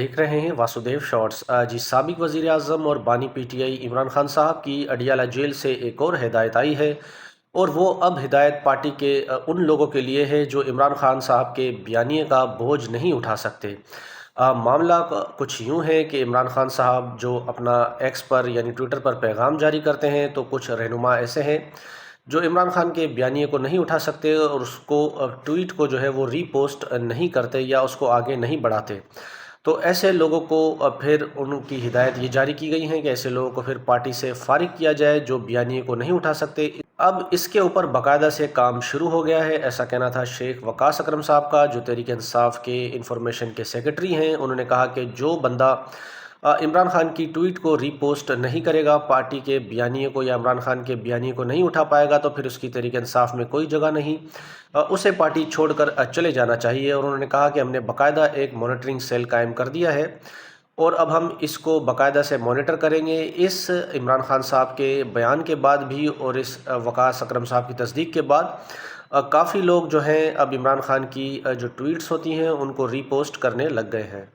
देख रहे हैं वासुदेव शॉर्ट्स। जी, साबिक वजीर आजम और बानी पीटीआई इमरान खान साहब की अडियाला जेल से एक और हिदायत आई है, और वो अब हिदायत पार्टी के उन लोगों के लिए है जो इमरान खान साहब के बयानिए का बोझ नहीं उठा सकते। मामला कुछ यूं है कि इमरान खान साहब जो अपना एक्स पर यानी ट्विटर पर पैगाम जारी करते हैं, तो कुछ रहनुमा ऐसे हैं जो इमरान खान के बयानिए को नहीं उठा सकते और उसको ट्वीट को जो है वो रीपोस्ट नहीं करते या उसको आगे नहीं बढ़ाते। तो ऐसे लोगों को फिर उनकी हिदायत ये जारी की गई है कि ऐसे लोगों को फिर पार्टी से फारिग किया जाए जो बयानिए को नहीं उठा सकते। अब इसके ऊपर बाकायदा से काम शुरू हो गया है, ऐसा कहना था शेख वकास अकरम साहब का, जो तहरीक इंसाफ के इंफॉर्मेशन के सेक्रेटरी हैं। उन्होंने कहा कि जो बंदा इमरान खान की ट्वीट को रीपोस्ट नहीं करेगा, पार्टी के बयानिए को या इमरान खान के बयानिए को नहीं उठा पाएगा, तो फिर उसकी तहरीक इंसाफ में कोई जगह नहीं, उसे पार्टी छोड़कर चले जाना चाहिए। और उन्होंने कहा कि हमने बाकायदा एक मॉनिटरिंग सेल कायम कर दिया है और अब हम इसको बाकायदा से मॉनिटर करेंगे। इस इमरान खान साहब के बयान के बाद भी और इस वकास अकरम साहब की तस्दीक के बाद काफ़ी लोग जो हैं अब इमरान खान की जो ट्वीट्स होती हैं उनको रीपोस्ट करने लग गए हैं।